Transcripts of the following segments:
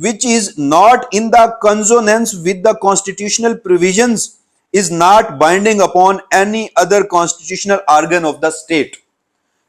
which is not in the consonance with the constitutional provisions is not binding upon any other constitutional organ of the state।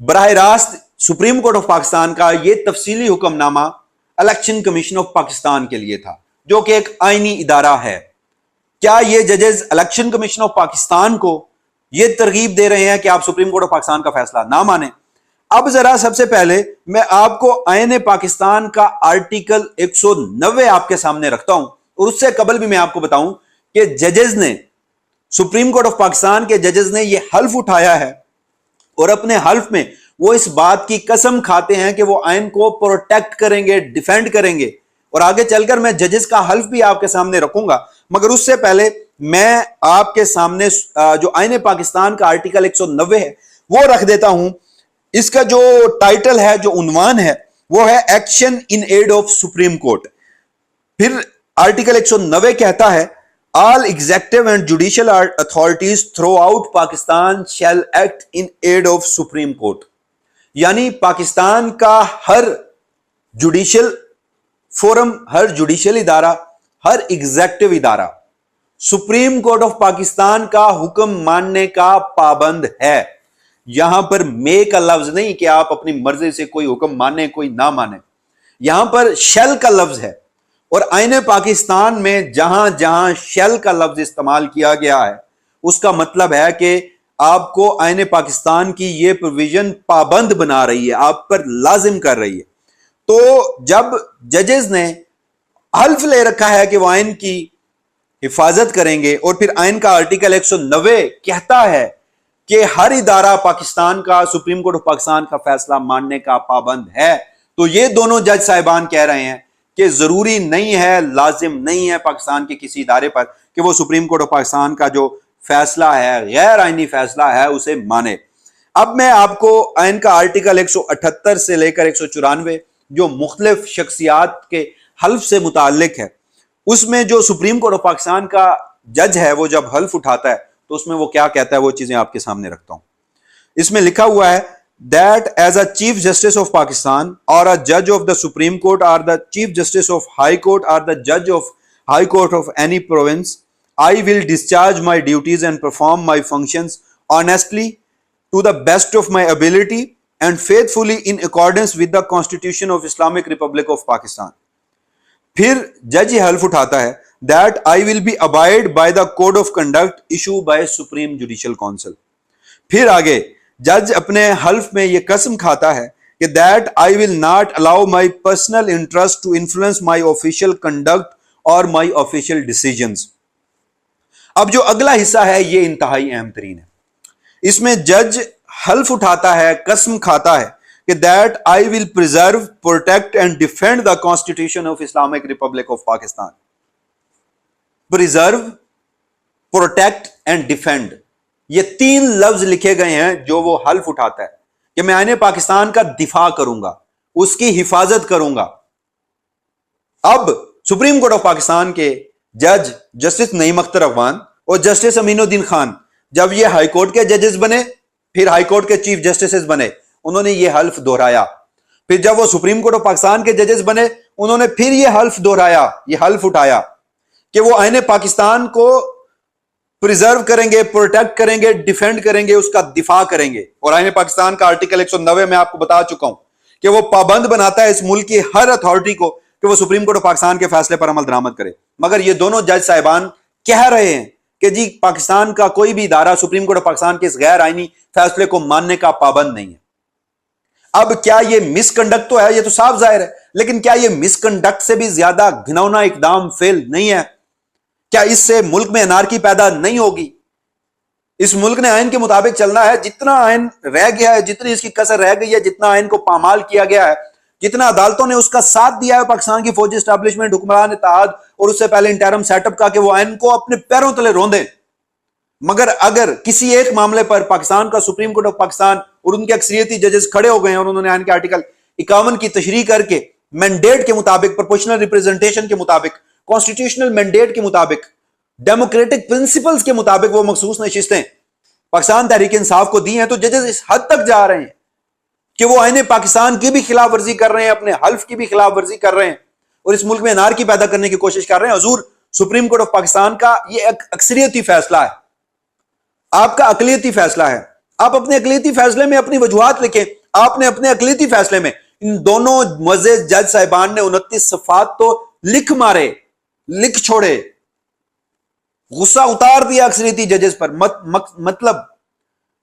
براہ راست supreme court of Pakistan کا یہ تفصیلی حکم نامہ election commission of Pakistan کے لیے تھا، جو کہ ایک آئینی ادارہ ہے۔ کیا یہ ججز الیکشن کمیشن آف پاکستان کو یہ ترغیب دے رہے ہیں کہ آپ سپریم کورٹ آف پاکستان کا فیصلہ نہ مانیں؟ اب ذرا سب سے پہلے میں آپ کو آئین پاکستان کا آرٹیکل 190 آپ کے سامنے رکھتا ہوں، اور اس سے قبل بھی میں آپ کو بتاؤں کہ ججز نے، سپریم کورٹ آف پاکستان کے ججز نے یہ حلف اٹھایا ہے، اور اپنے حلف میں وہ اس بات کی قسم کھاتے ہیں کہ وہ آئین کو پروٹیکٹ کریں گے، ڈیفینڈ کریں گے، اور آگے چل کر میں ججز کا حلف بھی آپ کے سامنے رکھوں گا۔ مگر اس سے پہلے میں آپ کے سامنے جو آئین پاکستان کا آرٹیکل 190 ہے وہ رکھ دیتا ہوں۔ اس کا جو ٹائٹل ہے، جو عنوان ہے، وہ ہے action in aid of Supreme Court. پھر آرٹیکل 190 کہتا ہے all executive and judicial authorities throughout Pakistan shall act in aid of Supreme Court، یعنی پاکستان کا ہر جوڈیشل فورم، ہر جوڈیشل ادارہ، ہر ایگزیکٹو ادارہ سپریم کورٹ آف پاکستان کا حکم ماننے کا پابند ہے۔ یہاں پر مے کا لفظ نہیں کہ آپ اپنی مرضی سے کوئی حکم مانیں کوئی نہ مانیں، یہاں پر شیل کا لفظ ہے، اور آئین پاکستان میں جہاں جہاں شیل کا لفظ استعمال کیا گیا ہے اس کا مطلب ہے کہ آپ کو آئین پاکستان کی یہ پروویژن پابند بنا رہی ہے، آپ پر لازم کر رہی ہے۔ تو جب ججز نے حلف لے رکھا ہے کہ وہ آئین کی حفاظت کریں گے، اور پھر آئین کا آرٹیکل 190 کہتا ہے کہ ہر ادارہ پاکستان کا سپریم کورٹ آف پاکستان کا فیصلہ ماننے کا پابند ہے، تو یہ دونوں جج صاحبان کہہ رہے ہیں کہ ضروری نہیں ہے، لازم نہیں ہے پاکستان کے کسی ادارے پر کہ وہ سپریم کورٹ آف پاکستان کا جو فیصلہ ہے، غیر آئینی فیصلہ ہے، اسے مانے۔ اب میں آپ کو آئین کا آرٹیکل 178 سے لے کر 194 جو مختلف شخصیات کے حلف سے متعلق ہے، اس میں جو سپریم کورٹ آف پاکستان کا جج ہے وہ جب حلف اٹھاتا ہے تو اس میں وہ کیا کہتا ہے وہ چیزیں آپ کے سامنے رکھتا ہوں۔ اس میں لکھا ہوا ہے that as a Chief Justice of Pakistan or a judge of the Supreme Court or the Chief Justice of High Court or the judge of High Court of any province, I will discharge my duties and perform my functions honestly to the best of my ability and faithfully in accordance with the Constitution of Islamic Republic of Pakistan۔ پھر جج یہ حلف اٹھاتا ہے that I will be abide by the code of conduct issued by Supreme Judicial Council۔ پھر آگے جج اپنے حلف میں یہ قسم کھاتا ہے کہ that I will not allow my personal interest to influence my official conduct or my official decisions۔ اب جو اگلا حصہ ہے یہ انتہائی اہم ترین ہے۔ اس میں جج حلف اٹھاتا ہے، قسم کھاتا ہے کہ that I will preserve, protect and defend the Constitution of Islamic Republic of Pakistan۔ preserve, protect and defend، یہ تین لفظ لکھے گئے ہیں جو وہ حلف اٹھاتا ہے کہ میں آئین پاکستان کا دفاع کروں گا، اس کی حفاظت کروں گا۔ اب سپریم کورٹ آف پاکستان کے جج جسٹس نعیم اختر افغان اور جسٹس امین الدین خان جب یہ ہائی کورٹ کے ججز بنے، پھر ہائی کورٹ کے چیف جسٹسز بنے، انہوں نے یہ حلف دہرایا۔ پھر جب وہ سپریم کورٹ آف پاکستان کے ججز بنے، انہوں نے پھر یہ حلف دہرایا، یہ حلف اٹھایا کہ وہ آئین پاکستان کو پریزرو کریں گے، پروٹیکٹ کریں گے، ڈیفینڈ کریں گے، اس کا دفاع کریں گے۔ اور آئین پاکستان کا آرٹیکل 190 میں آپ کو بتا چکا ہوں کہ وہ پابند بناتا ہے اس ملک کی ہر اتھارٹی کو کہ وہ سپریم کورٹ آف پاکستان کے فیصلے پر عمل درآمد کرے۔ مگر یہ دونوں جج صاحبان کہہ رہے ہیں کہ جی پاکستان کا کوئی بھی ادارہ سپریم کورٹ آف پاکستان کے اس غیر آئینی فیصلے کو ماننے کا پابند نہیں ہے۔ اب کیا یہ مس کنڈکٹ تو ہے، یہ تو صاف ظاہر ہے، لیکن کیا یہ مس کنڈکٹ سے بھی زیادہ گھناؤنا اقدام فیل نہیں ہے؟ کیا اس سے ملک میں انارکی پیدا نہیں ہوگی؟ اس ملک نے آئین کے مطابق چلنا ہے۔ جتنا آئین رہ گیا ہے، جتنی اس کی کسر رہ گئی ہے، جتنا آئین کو پامال کیا گیا ہے، جتنا عدالتوں نے اس کا ساتھ دیا ہے پاکستان کی فوجی اسٹیبلشمنٹ، حکمران اتحاد اور اس سے پہلے انٹرم سیٹ اپ کا کہ وہ آئین کو اپنے پیروں تلے روندیں، مگر اگر کسی ایک معاملے پر پاکستان کا سپریم کورٹ آف پاکستان اور ان کے اکثریتی ججز کھڑے ہو گئے ہیں اور انہوں نے آئین کے آرٹیکل 51 کی تشریح کر کے مینڈیٹ کے مطابق، پروپورشنل ریپریزنٹیشن کے مطابق، کانسٹیٹیوشنل مینڈیٹ کے مطابق، ڈیموکریٹک پرنسپلز کے مطابق وہ مخصوص نشستیں پاکستان تحریک انصاف کو دی ہیں، تو ججز اس حد تک جا رہے ہیں کہ وہ آئین پاکستان کی بھی خلاف ورزی کر رہے ہیں، اپنے حلف کی بھی خلاف ورزی کر رہے ہیں اور اس ملک میں انارکی پیدا کرنے کی کوشش کر رہے ہیں۔ حضور سپریم کورٹ آف پاکستان کا یہ ایک اکثریتی فیصلہ ہے، آپ کا اقلیتی فیصلہ ہے۔ آپ اپنے اقلیتی فیصلے میں اپنی وجوہات لکھیں. آپ نے اپنے اقلیتی فیصلے میں ان دونوں معزز جج صاحبان نے 29 صفحات تو لکھ مارے، لکھ چھوڑے، غصہ اتار دیا اکثریتی ججز پر. مطلب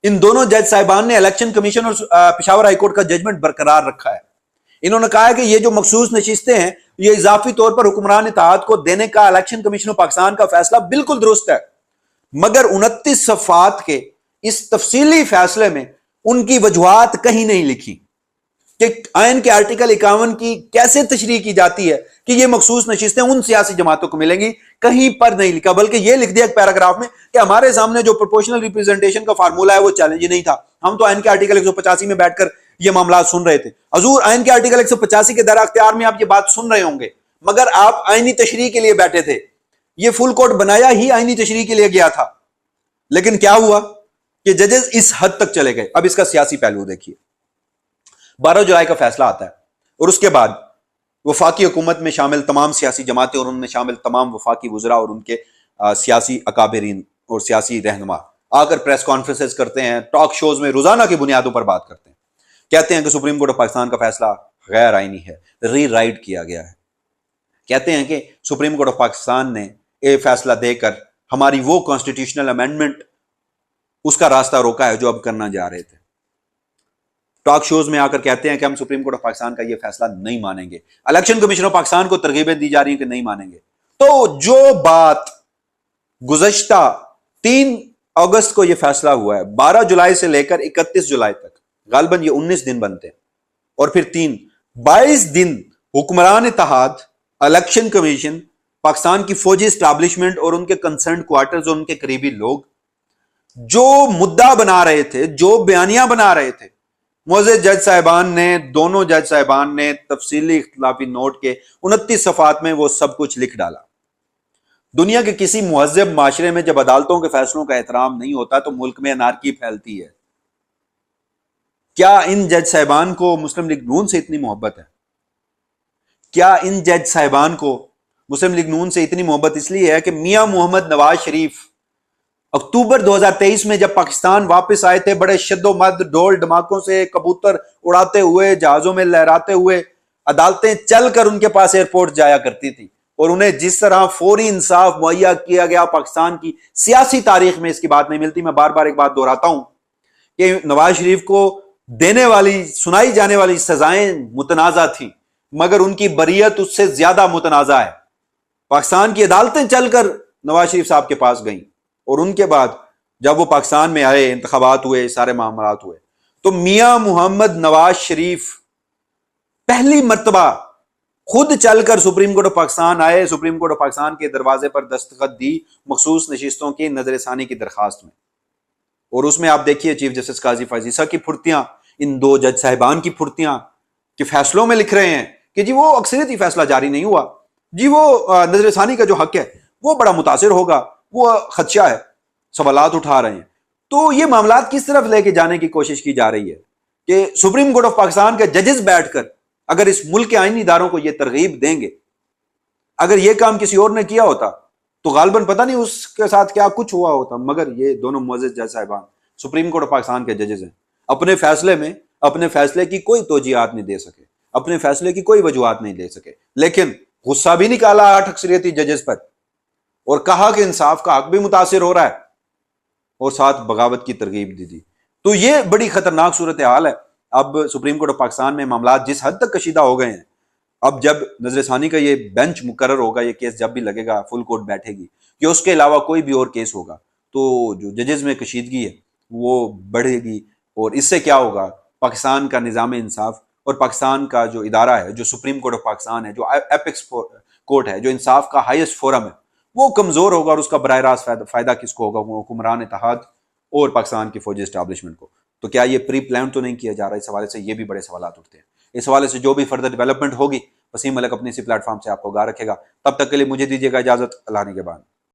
ان دونوں جج صاحبان نے الیکشن کمیشن اور پشاور ہائی کورٹ کا ججمنٹ برقرار رکھا ہے. انہوں نے کہا ہے کہ یہ جو مخصوص نشستیں ہیں یہ اضافی طور پر حکمران اتحاد کو دینے کا الیکشن کمیشن آف پاکستان کا فیصلہ بالکل درست ہے، مگر 29 صفحات کے اس تفصیلی فیصلے میں ان کی وجوہات کہیں نہیں لکھی کہ آئین کے آرٹیکل 51 کی کیسے تشریح کی جاتی ہے کہ یہ مخصوص نشستیں ان سیاسی جماعتوں کو ملیں گی. کہیں پر نہیں لکھا، بلکہ یہ لکھ دیا ایک پیراگراف میں کہ ہمارے سامنے جو پروپورشنل ریپرزنٹیشن کا فارمولا ہے وہ چیلنج نہیں تھا، ہم تو آئین کے آرٹیکل 185 میں بیٹھ کر یہ معاملات سن رہے تھے. حضور آئین کے آرٹیکل 185 کے در اختیار میں آپ یہ بات سن رہے ہوں گے، مگر آپ آئینی تشریح کے لیے بیٹھے تھے. یہ فل کوڈ بنایا ہی آئینی تشریح کے لیے گیا تھا، لیکن کیا ہوا کہ ججز اس حد تک چلے گئے. اب اس کا سیاسی پہلو دیکھیے. 12 جولائی کا فیصلہ آتا ہے اور اس کے بعد وفاقی حکومت میں شامل تمام سیاسی جماعتیں اور ان میں شامل تمام وفاقی وزراء اور ان کے سیاسی اکابرین اور سیاسی رہنما آ کر پریس کانفرنسز کرتے ہیں، ٹاک شوز میں روزانہ کی بنیادوں پر بات کرتے ہیں، کہتے ہیں کہ سپریم کورٹ آف پاکستان کا فیصلہ غیر آئینی ہے، ری رائٹ کیا گیا ہے. کہتے ہیں کہ سپریم کورٹ آف پاکستان نے یہ فیصلہ دے کر ہماری وہ کانسٹیٹیوشنل امینڈمنٹ اس کا راستہ روکا ہے جو اب کرنا جا رہے تھے. ٹاک شوز میں آ کر کہتے ہیں کہ ہم سپریم کورٹ آف پاکستان کا یہ فیصلہ نہیں مانیں گے. الیکشن کمیشن آف پاکستان کو ترغیبیں دی جا رہی ہیں کہ نہیں مانیں گے. تو جو بات گزشتہ 3 اگست کو یہ فیصلہ ہوا ہے، 12 جولائی سے لے کر 31 جولائی تک غالباً یہ 19 دن بنتے ہیں، اور پھر 22 دن حکمران اتحاد، الیکشن کمیشن، پاکستان کی فوجی اسٹیبلشمنٹ اور ان کے کنسرنڈ کوارٹرز اور ان کے قریبی لوگ جو مدعا بنا رہے تھے، جو بیانیاں بنا رہے تھے، معزز جج صاحبان نے، دونوں جج صاحبان نے تفصیلی اختلافی نوٹ کے 29 صفحات میں وہ سب کچھ لکھ ڈالا. دنیا کے کسی مہذب معاشرے میں جب عدالتوں کے فیصلوں کا احترام نہیں ہوتا تو ملک میں انارکی پھیلتی ہے. کیا ان جج صاحبان کو مسلم لیگ نون سے اتنی محبت ہے؟ کیا ان جج صاحبان کو مسلم لیگ نون سے اتنی محبت اس لیے ہے کہ میاں محمد نواز شریف اکتوبر 2023 میں جب پاکستان واپس آئے تھے، بڑے شد و مد ڈول ڈماکوں سے کبوتر اڑاتے ہوئے، جہازوں میں لہراتے ہوئے، عدالتیں چل کر ان کے پاس ایئرپورٹ جایا کرتی تھی، اور انہیں جس طرح فوری انصاف مہیا کیا گیا پاکستان کی سیاسی تاریخ میں اس کی بات نہیں ملتی. میں بار بار ایک بات دہراتا ہوں کہ نواز شریف کو دینے والی، سنائی جانے والی سزائیں متنازع تھیں، مگر ان کی بریت اس سے زیادہ متنازع ہے. پاکستان کی عدالتیں چل کر نواز شریف صاحب کے پاس گئیں، اور ان کے بعد جب وہ پاکستان میں آئے، انتخابات ہوئے، سارے معاملات ہوئے، تو میاں محمد نواز شریف پہلی مرتبہ خود چل کر سپریم کورٹ آف پاکستان آئے، سپریم کورٹ آف پاکستان کے دروازے پر دستخط دی مخصوص نشستوں کی نظر ثانی کی درخواست میں. اور اس میں آپ دیکھیے چیف جسٹس قاضی فائز عیسیٰ کی پھرتیاں، ان 2 جج صاحبان کی پھرتیاں کہ فیصلوں میں لکھ رہے ہیں کہ جی وہ اکثریتی فیصلہ جاری نہیں ہوا، جی وہ نظر ثانی کا جو حق ہے وہ بڑا متاثر ہوگا، وہ خدشہ ہے، سوالات اٹھا رہے ہیں. تو یہ معاملات کس طرف لے کے جانے کی کوشش کی جا رہی ہے کہ سپریم کورٹ آف پاکستان کے ججز بیٹھ کر اگر اس ملک کے آئینی اداروں کو یہ ترغیب دیں گے، اگر یہ کام کسی اور نے کیا ہوتا تو غالباً پتہ نہیں اس کے ساتھ کیا کچھ ہوا ہوتا، مگر یہ دونوں معزز جج صاحبان سپریم کورٹ آف پاکستان کے ججز ہیں. اپنے فیصلے میں اپنے فیصلے کی کوئی توجیہات نہیں دے سکے، اپنے فیصلے کی کوئی وجوہات نہیں دے سکے، لیکن غصہ بھی نکالا 8 اکثریتی ججز پر اور کہا کہ انصاف کا حق بھی متاثر ہو رہا ہے، اور ساتھ بغاوت کی ترغیب دی. تو یہ بڑی خطرناک صورتحال ہے. اب سپریم کورٹ آف پاکستان میں معاملات جس حد تک کشیدہ ہو گئے ہیں، اب جب نظر ثانی کا یہ بینچ مقرر ہوگا، یہ کیس جب بھی لگے گا، فل کورٹ بیٹھے گی، کہ اس کے علاوہ کوئی بھی اور کیس ہوگا تو جو ججز میں کشیدگی ہے وہ بڑھے گی. اور اس سے کیا ہوگا، پاکستان کا نظام انصاف اور پاکستان کا جو ادارہ ہے، جو سپریم کورٹ آف پاکستان ہے، جو ایپکس کورٹ ہے، جو انصاف کا ہائیسٹ فورم ہے، وہ کمزور ہوگا. اور اس کا براہ راست فائدہ کس کو ہوگا؟ وہ حکمران اتحاد اور پاکستان کی فوجی اسٹیبلشمنٹ کو. تو کیا یہ پری پلان تو نہیں کیا جا رہا؟ اس حوالے سے یہ بھی بڑے سوالات اٹھتے ہیں. اس حوالے سے جو بھی فردر ڈیولپمنٹ ہوگی، وسیم ملک اپنے اسی پلیٹ فارم سے آپ کو آگاہ رکھے گا. تب تک کے لیے مجھے دیجیے گا اجازت. اللہ نے کے بعد.